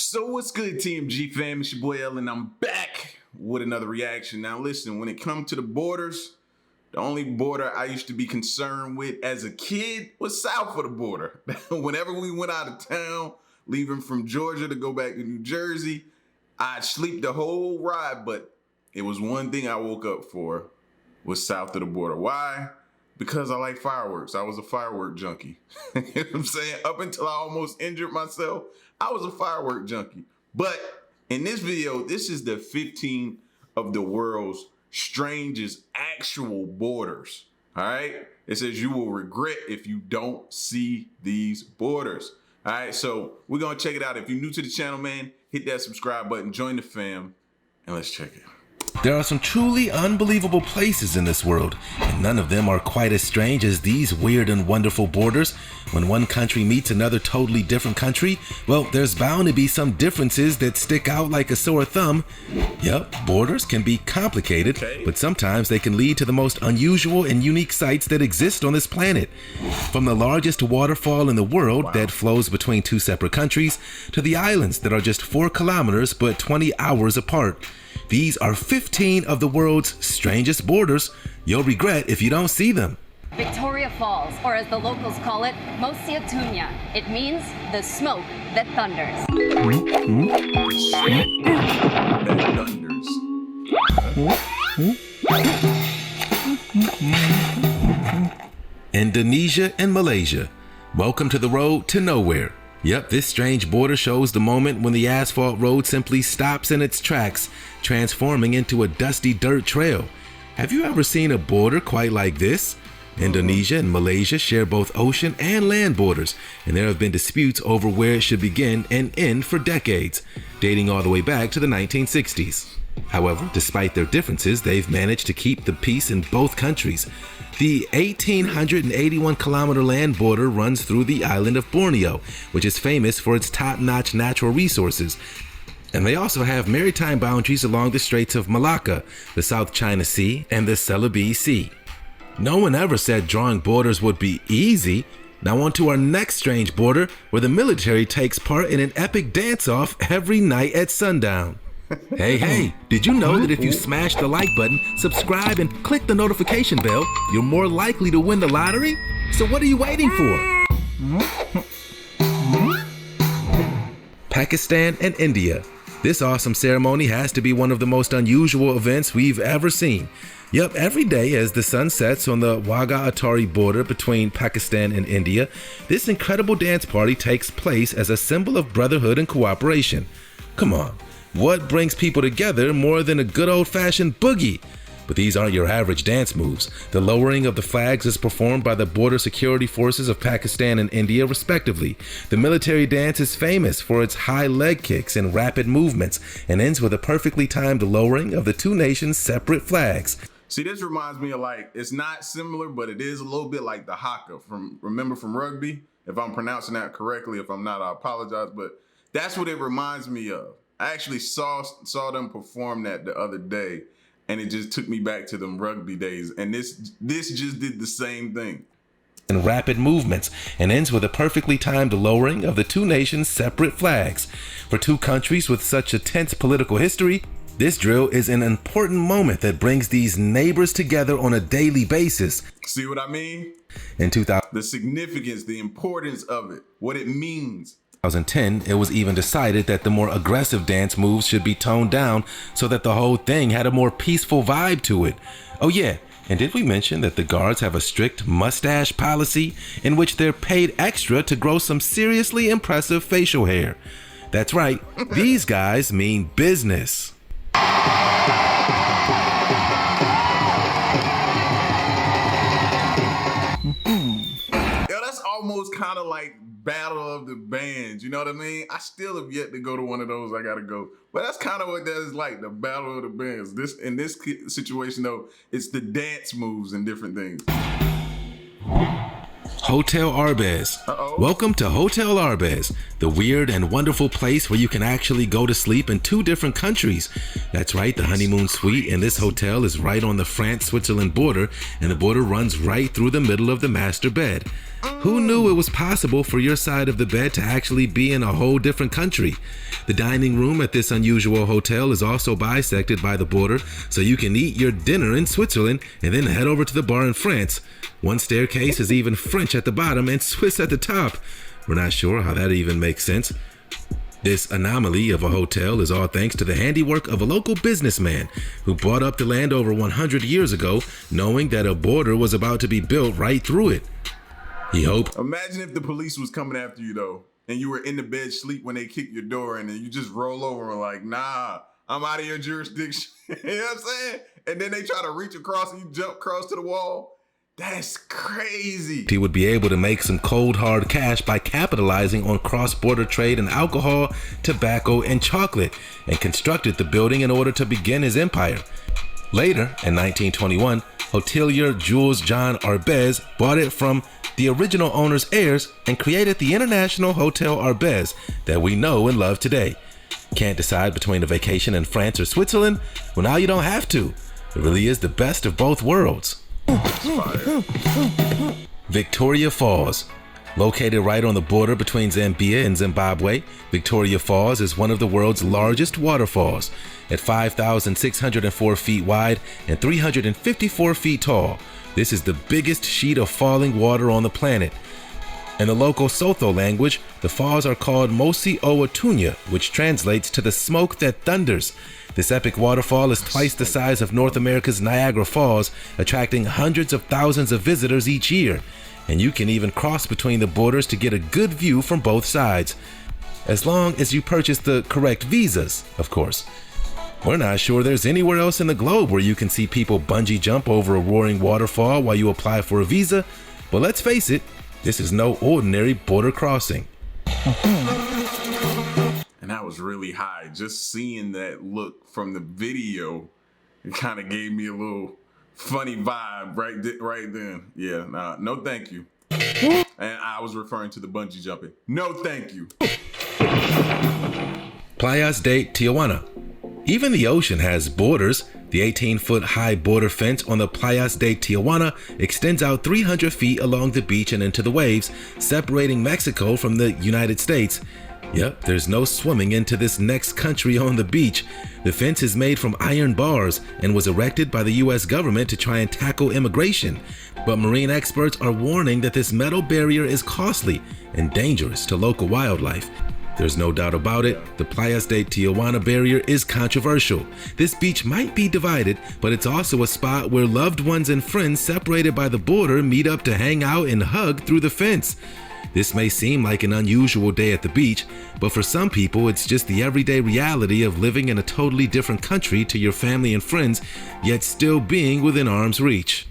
So what's good, TMG fam? It's your boy L, and I'm back with another reaction. Now listen, when it comes to the borders, the only border I used to be concerned with as a kid was south of the border. Whenever we went out of town, leaving from Georgia to go back to New Jersey, I'd sleep the whole ride, but it was one thing I woke up for, was south of the border. Why? Because I like fireworks. I was a firework junkie. You know what I'm saying? Up until I almost injured myself, I was a firework junkie. But in this video, this is the 15 of the world's strangest actual borders. All right? It says you will regret if you don't see these borders. All right, so we're gonna check it out. If you're new to the channel, man, hit that subscribe button, join the fam, and let's check it. There are some truly unbelievable places in this world, and none of them are quite as strange as these weird and wonderful borders. When one country meets another totally different country, well, there's bound to be some differences that stick out like a sore thumb. Yep, borders can be complicated, but sometimes they can lead to the most unusual and unique sights that exist on this planet. From the largest waterfall in the world that flows between two separate countries, to the islands that are just 4 kilometers but 20 hours apart. These are 15 of the world's strangest borders. You'll regret if you don't see them. Victoria Falls, or as the locals call it, Mosiatunya. It means the smoke that thunders. Indonesia and Malaysia. Welcome to the road to nowhere. Yep, this strange border shows the moment when the asphalt road simply stops in its tracks, transforming into a dusty dirt trail. Have you ever seen a border quite like this? Indonesia and Malaysia share both ocean and land borders, and there have been disputes over where it should begin and end for decades, dating all the way back to the 1960s. However, despite their differences, they've managed to keep the peace in both countries. The 1,881-kilometer land border runs through the island of Borneo, which is famous for its top-notch natural resources. And they also have maritime boundaries along the Straits of Malacca, the South China Sea, and the Celebes Sea. No one ever said drawing borders would be easy. Now on to our next strange border, where the military takes part in an epic dance-off every night at sundown. Hey, did you know that if you smash the like button, subscribe, and click the notification bell, you're more likely to win the lottery? So what are you waiting for? Pakistan and India. This awesome ceremony has to be one of the most unusual events we've ever seen. Yep, every day as the sun sets on the Wagah-Atari border between Pakistan and India, this incredible dance party takes place as a symbol of brotherhood and cooperation. Come on. What brings people together more than a good old-fashioned boogie? But these aren't your average dance moves. The lowering of the flags is performed by the border security forces of Pakistan and India respectively. The military dance is famous for its high leg kicks and rapid movements, and ends with a perfectly timed lowering of the two nations' separate flags. See, this reminds me of, like, it's not similar, but it is a little bit like the haka from rugby. If I'm pronouncing that correctly, if I'm not, I apologize, but that's what it reminds me of. I actually saw them perform that the other day, and it just took me back to them rugby days. And this just did the same thing. And rapid movements, and ends with a perfectly timed lowering of the two nations' separate flags. For two countries with such a tense political history, this drill is an important moment that brings these neighbors together on a daily basis. See what I mean? In 2000, the significance, the importance of it, what it means. 2010, it was even decided that the more aggressive dance moves should be toned down so that the whole thing had a more peaceful vibe to it. Oh yeah, and did we mention that the guards have a strict mustache policy in which they're paid extra to grow some seriously impressive facial hair? That's right, these guys mean business. That's almost kind of like Battle of the Bands, you know what I mean? I still have yet to go to one of those. I gotta go, but that's kind of what that is like, the Battle of the Bands. In this situation though, it's the dance moves and different things. Hotel Arbez. Welcome to Hotel Arbez, the weird and wonderful place where you can actually go to sleep in 2 different countries. That's right, the honeymoon suite in this hotel is right on the France-Switzerland border, and the border runs right through the middle of the master bed. Who knew it was possible for your side of the bed to actually be in a whole different country? The dining room at this unusual hotel is also bisected by the border, so you can eat your dinner in Switzerland and then head over to the bar in France. One staircase is even French at the bottom and Swiss at the top. We're not sure how that even makes sense. This anomaly of a hotel is all thanks to the handiwork of a local businessman who bought up the land over 100 years ago, knowing that a border was about to be built right through it. He hoped. Imagine if the police was coming after you though, and you were in the bed sleep when they kicked your door, and then you just roll over and like, nah, I'm out of your jurisdiction. You know what I'm saying? And then they try to reach across and you jump across to the wall. That's crazy. He would be able to make some cold hard cash by capitalizing on cross-border trade in alcohol, tobacco, and chocolate, and constructed the building in order to begin his empire. Later, in 1921, hotelier Jules Jean Arbez bought it from the original owner's heirs and created the International Hotel Arbez that we know and love today. Can't decide between a vacation in France or Switzerland? Well, now you don't have to. It really is the best of both worlds. Victoria Falls. Located right on the border between Zambia and Zimbabwe, Victoria Falls is one of the world's largest waterfalls. At 5,604 feet wide and 354 feet tall, this is the biggest sheet of falling water on the planet. In the local Sotho language, the falls are called Mosi Oatunya, which translates to the smoke that thunders. This epic waterfall is twice the size of North America's Niagara Falls, attracting hundreds of thousands of visitors each year. And you can even cross between the borders to get a good view from both sides. As long as you purchase the correct visas, of course. We're not sure there's anywhere else in the globe where you can see people bungee jump over a roaring waterfall while you apply for a visa, but let's face it, this is no ordinary border crossing. And that was really high. Just seeing that look from the video, it kind of gave me a little funny vibe right then. Yeah, nah, no thank you. And I was referring to the bungee jumping. No thank you. Playas de Tijuana. Even the ocean has borders. The 18-foot high border fence on the Playas de Tijuana extends out 300 feet along the beach and into the waves, separating Mexico from the United States. Yep, there's no swimming into this next country on the beach. The fence is made from iron bars and was erected by the US government to try and tackle immigration. But marine experts are warning that this metal barrier is costly and dangerous to local wildlife. There's no doubt about it, the Playas de Tijuana barrier is controversial. This beach might be divided, but it's also a spot where loved ones and friends separated by the border meet up to hang out and hug through the fence. This may seem like an unusual day at the beach, but for some people it's just the everyday reality of living in a totally different country to your family and friends, yet still being within arm's reach.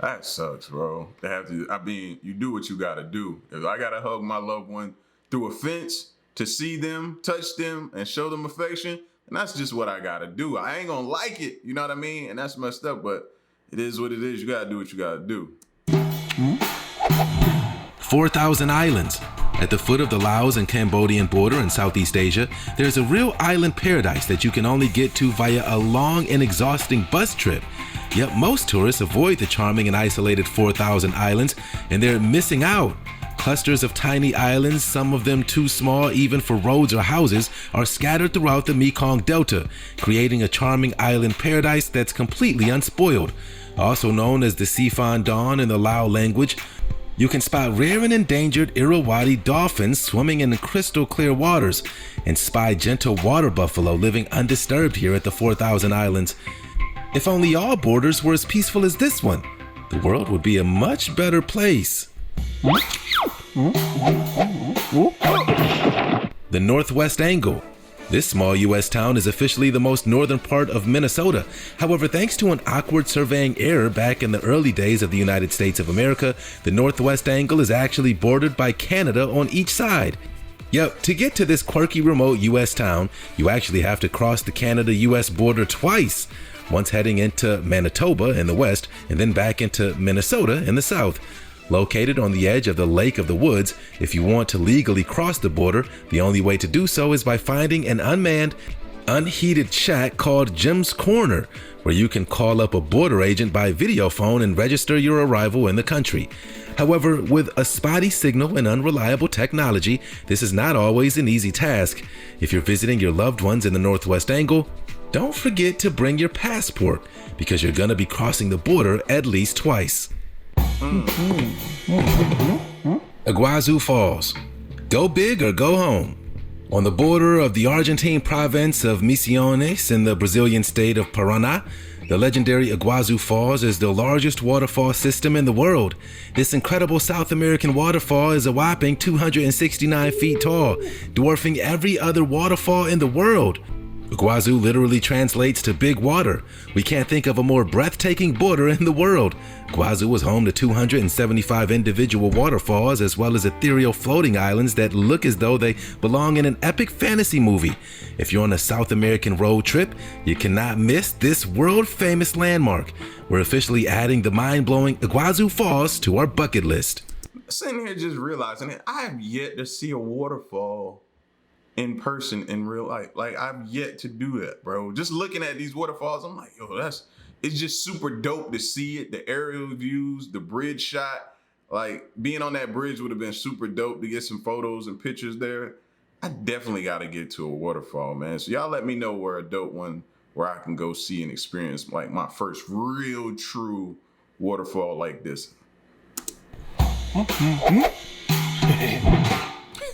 That sucks, bro. You do what you gotta do. If I gotta hug my loved one through a fence to see them, touch them, and show them affection, and that's just what I gotta do. I ain't gonna like it, you know what I mean? And that's messed up, but it is what it is. You gotta do what you gotta do. 4,000 islands. At the foot of the Laos and Cambodian border in Southeast Asia, there's a real island paradise that you can only get to via a long and exhausting bus trip. Yet most tourists avoid the charming and isolated 4,000 islands, and they're missing out. Clusters of tiny islands, some of them too small even for roads or houses, are scattered throughout the Mekong Delta, creating a charming island paradise that's completely unspoiled. Also known as the Sifan Dawn in the Lao language, you can spot rare and endangered Irrawaddy dolphins swimming in crystal clear waters and spy gentle water buffalo living undisturbed here at the 4,000 islands. If only all borders were as peaceful as this one, the world would be a much better place. The Northwest Angle. This small U.S. town is officially the most northern part of Minnesota. However, thanks to an awkward surveying error back in the early days of the United States of America, the Northwest Angle is actually bordered by Canada on each side. Yep, to get to this quirky remote U.S. town, you actually have to cross the Canada-U.S. border twice, once heading into Manitoba in the west and then back into Minnesota in the south. Located on the edge of the Lake of the Woods, if you want to legally cross the border, the only way to do so is by finding an unmanned unheated shack called Jim's Corner, where you can call up a border agent by video phone and register your arrival in the country. However, with a spotty signal and unreliable technology, this is not always an easy task. If you're visiting your loved ones in the Northwest Angle, don't forget to bring your passport, because you're going to be crossing the border at least twice. Iguazu Falls. Go big or go home. On the border of the Argentine province of Misiones in the Brazilian state of Paraná, the legendary Iguazu Falls is the largest waterfall system in the world. This incredible South American waterfall is a whopping 269 feet tall, dwarfing every other waterfall in the world. Iguazu literally translates to big water. We can't think of a more breathtaking border in the world. Iguazu was home to 275 individual waterfalls, as well as ethereal floating islands that look as though they belong in an epic fantasy movie. If you're on a South American road trip, you cannot miss this world-famous landmark. We're officially adding the mind-blowing Iguazu Falls to our bucket list. Sitting here just realizing that I have yet to see a waterfall in person in real life. Like, I've yet to do that, bro. Just looking at these waterfalls, I'm like, yo, it's just super dope to see it. The aerial views, the bridge shot, like being on that bridge would have been super dope to get some photos and pictures there. I definitely got to get to a waterfall, man. So y'all let me know where a dope one where I can go see and experience like my first real true waterfall like this.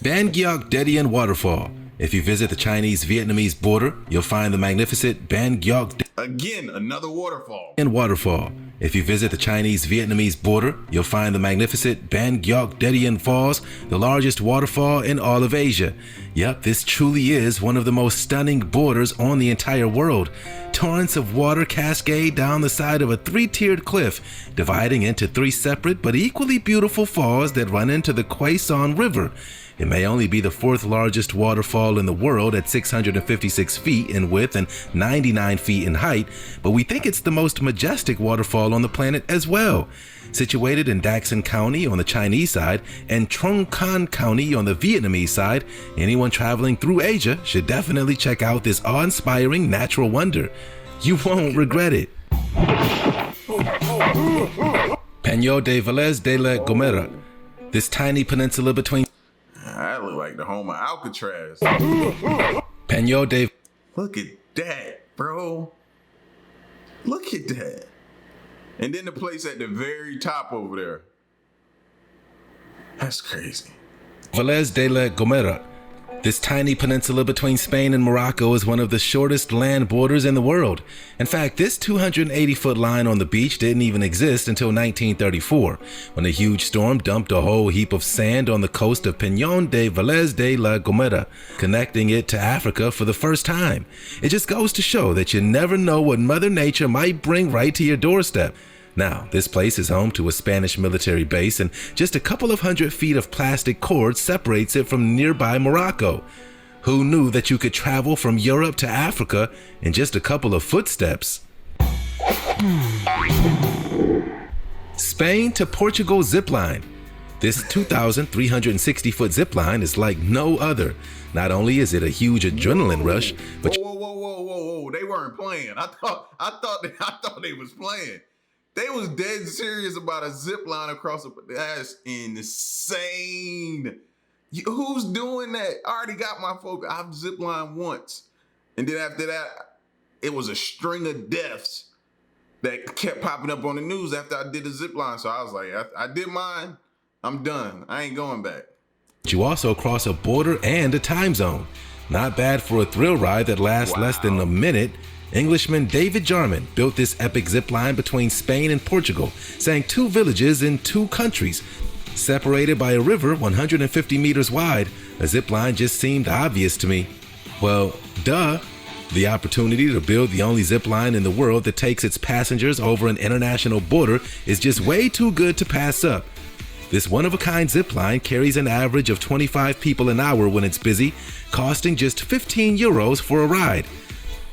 Ban Giok Dedian Waterfall. If you visit the Chinese-Vietnamese border, you'll find the magnificent Ban Giok Again, another waterfall. Waterfall. If you visit the Chinese-Vietnamese border, you'll find the magnificent Ban Giok Dedian Falls, the largest waterfall in all of Asia. Yep, this truly is one of the most stunning borders on the entire world. Torrents of water cascade down the side of a three-tiered cliff, dividing into three separate but equally beautiful falls that run into the Quai Son River. It may only be the fourth largest waterfall in the world at 656 feet in width and 99 feet in height, but we think it's the most majestic waterfall on the planet as well. Situated in Daxin County on the Chinese side and Trong Can County on the Vietnamese side, anyone traveling through Asia should definitely check out this awe-inspiring natural wonder. You won't regret it. Peño de Valez de la Gomera. This tiny peninsula between That look like the home of Alcatraz. Peño de... Look at that, bro. Look at that. And then the place at the very top over there. That's crazy. Valez de la Gomera. This tiny peninsula between Spain and Morocco is one of the shortest land borders in the world. In fact, this 280-foot line on the beach didn't even exist until 1934, when a huge storm dumped a whole heap of sand on the coast of Peñón de Valez de la Gomera, connecting it to Africa for the first time. It just goes to show that you never know what Mother Nature might bring right to your doorstep. Now, this place is home to a Spanish military base, and just a couple of 100 feet of plastic cord separates it from nearby Morocco. Who knew that you could travel from Europe to Africa in just a couple of footsteps? Spain to Portugal zipline. This 2,360-foot zipline is like no other. Not only is it a huge adrenaline rush, but Whoa. They weren't playing. I thought they was playing. They was dead serious about a zip line across the... That's insane. Who's doing that? I already got my folks. I've zip lined once. And then after that, it was a string of deaths that kept popping up on the news after I did the zip line. So I was like, I did mine. I'm done. I ain't going back. You also cross a border and a time zone. Not bad for a thrill ride that lasts less than a minute. Englishman David Jarman built this epic zip line between Spain and Portugal, saying two villages in two countries. Separated by a river 150 meters wide, a zip line just seemed obvious to me. Well, duh. The opportunity to build the only zip line in the world that takes its passengers over an international border is just way too good to pass up. This one-of-a-kind zip line carries an average of 25 people an hour when it's busy, costing just 15 euros for a ride.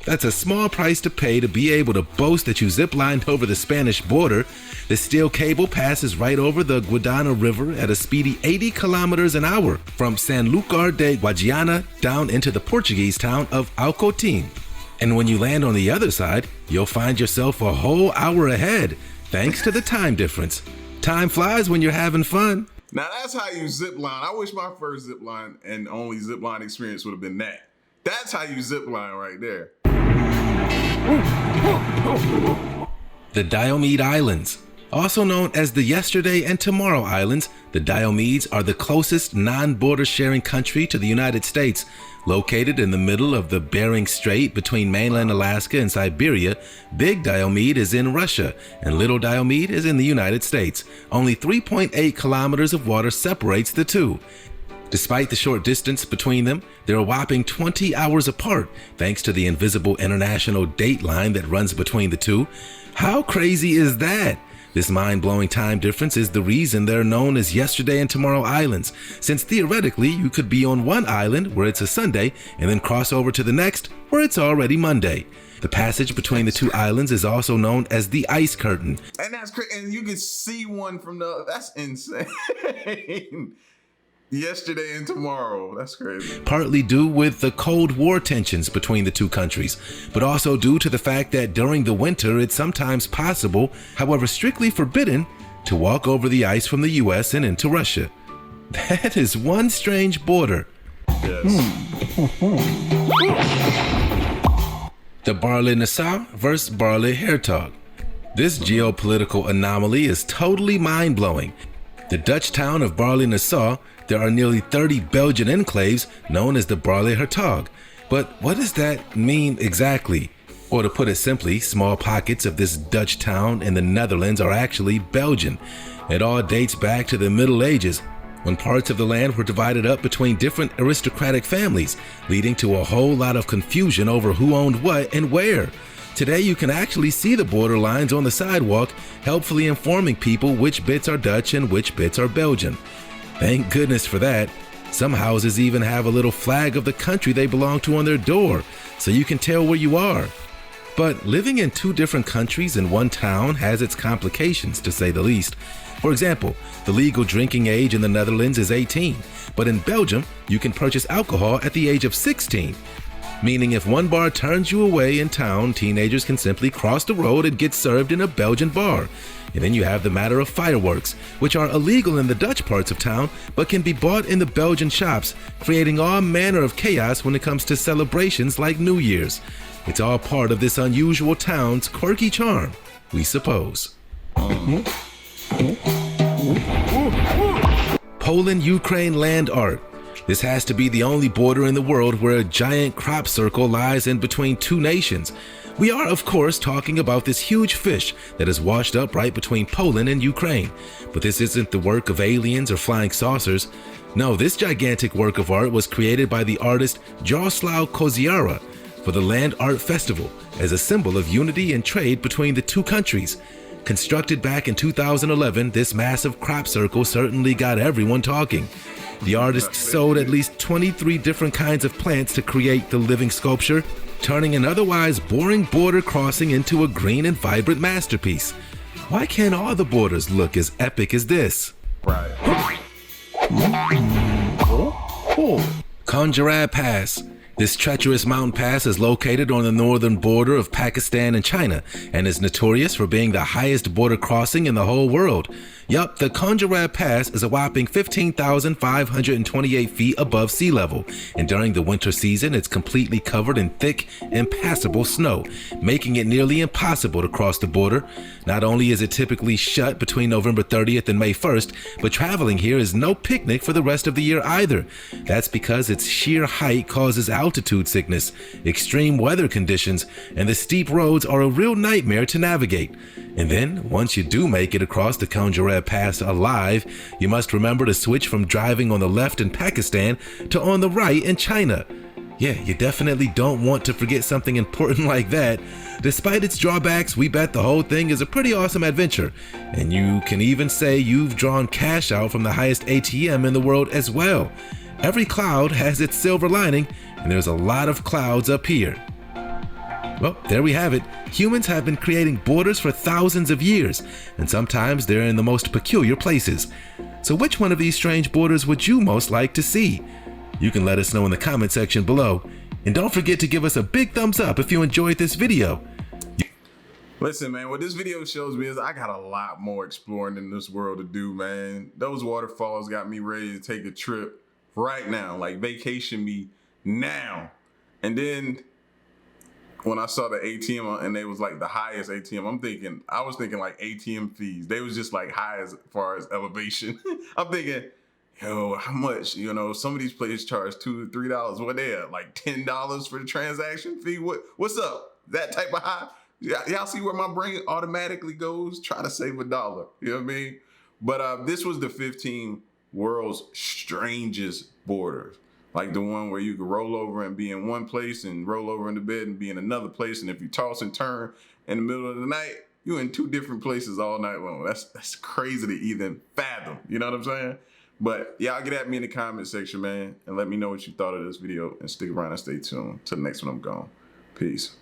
that's a small price to pay to be able to boast that you ziplined over the Spanish border. The steel cable passes right over the Guadana River at a speedy 80 kilometers an hour from Sanlúcar de Guadiana down into the Portuguese town of Alcotim. And when you land on the other side, you'll find yourself a whole hour ahead, thanks to the time difference. Time flies when you're having fun. Now that's how you zip line. I wish my first zip line and only zip line experience would have been that. That's how you zip line right there. The Diomede Islands. Also known as the Yesterday and Tomorrow Islands, the Diomedes are the closest non-border sharing country to the United States. Located in the middle of the Bering Strait between mainland Alaska and Siberia, Big Diomede is in Russia and Little Diomede is in the United States. Only 3.8 kilometers of water separates the two. Despite the short distance between them, they're a whopping 20 hours apart thanks to the invisible international date line that runs between the two. How crazy is that? This mind-blowing time difference is the reason they're known as Yesterday and Tomorrow Islands, since theoretically you could be on one island where it's a Sunday and then cross over to the next where it's already Monday. The passage between the two islands is also known as the Ice Curtain. And that's crazy. And you can see one from the, that's insane. Yesterday and tomorrow. That's crazy. Partly due with the Cold War tensions between the two countries, but also due to the fact that during the winter it's sometimes possible, however strictly forbidden, to walk over the ice from the US and into Russia. That is one strange border. Yes. The Barley Nassau versus Barley Hertog. This geopolitical anomaly is totally mind-blowing. The Dutch town of Barley Nassau, there are nearly 30 Belgian enclaves known as the Barley Hertog. But what does that mean exactly? Or to put it simply, small pockets of this Dutch town in the Netherlands are actually Belgian. It all dates back to the Middle Ages, when parts of the land were divided up between different aristocratic families, leading to a whole lot of confusion over who owned what and where. Today you can actually see the border lines on the sidewalk, helpfully informing people which bits are Dutch and which bits are Belgian. Thank goodness for that. Some houses even have a little flag of the country they belong to on their door, so you can tell where you are. But living in two different countries in one town has its complications, to say the least. For example, the legal drinking age in the Netherlands is 18, but in Belgium, you can purchase alcohol at the age of 16. Meaning if one bar turns you away in town, teenagers can simply cross the road and get served in a Belgian bar. And then you have the matter of fireworks, which are illegal in the Dutch parts of town, but can be bought in the Belgian shops, creating all manner of chaos when it comes to celebrations like New Year's. It's all part of this unusual town's quirky charm, we suppose. Poland-Ukraine land art. This has to be the only border in the world where a giant crop circle lies in between two nations. We are, of course, talking about this huge fish that is washed up right between Poland and Ukraine. But this isn't the work of aliens or flying saucers. No, this gigantic work of art was created by the artist Jaroslaw Koziara for the Land Art Festival as a symbol of unity and trade between the two countries. Constructed back in 2011, this massive crop circle certainly got everyone talking. The artist sowed at least 23 different kinds of plants to create the living sculpture, turning an otherwise boring border crossing into a green and vibrant masterpiece. Why can't all the borders look as epic as this? Right. Karakoram Pass. This treacherous mountain pass is located on the northern border of Pakistan and China and is notorious for being the highest border crossing in the whole world. Yup, the Karakoram Pass is a whopping 15,528 feet above sea level, and during the winter season it's completely covered in thick, impassable snow, making it nearly impossible to cross the border. Not only is it typically shut between November 30th and May 1st, but traveling here is no picnic for the rest of the year either. That's because its sheer height causes altitude sickness, extreme weather conditions, and the steep roads are a real nightmare to navigate. And then, once you do make it across the Karakoram Pass alive, you must remember to switch from driving on the left in Pakistan to on the right in China. Yeah, you definitely don't want to forget something important like that. Despite its drawbacks, we bet the whole thing is a pretty awesome adventure. And you can even say you've drawn cash out from the highest ATM in the world as well. Every cloud has its silver lining, and there's a lot of clouds up here. Well, there we have it. Humans have been creating borders for thousands of years, and sometimes they're in the most peculiar places. So which one of these strange borders would you most like to see? You can let us know in the comment section below. And don't forget to give us a big thumbs up if you enjoyed this video. Listen, man, what this video shows me is I got a lot more exploring in this world to do, man. Those waterfalls got me ready to take a trip right now, like vacation me now. And then when I saw the ATM and they was like the highest ATM, I was thinking like ATM fees. They was just like high as far as elevation. I'm thinking, yo, how much? You know, some of these places charge $2 to $3. What they at? Like $10 for the transaction fee? What's up? That type of high? Y'all see where my brain automatically goes? Try to save $1. You know what I mean? But this was the 15 world's strangest borders. Like the one where you could roll over and be in one place and roll over in the bed and be in another place. And if you toss and turn in the middle of the night, you're in 2 different places all night long. That's crazy to even fathom. You know what I'm saying? But y'all get at me in the comment section, man, and let me know what you thought of this video and stick around and stay tuned. Till the next one, I'm gone. Peace.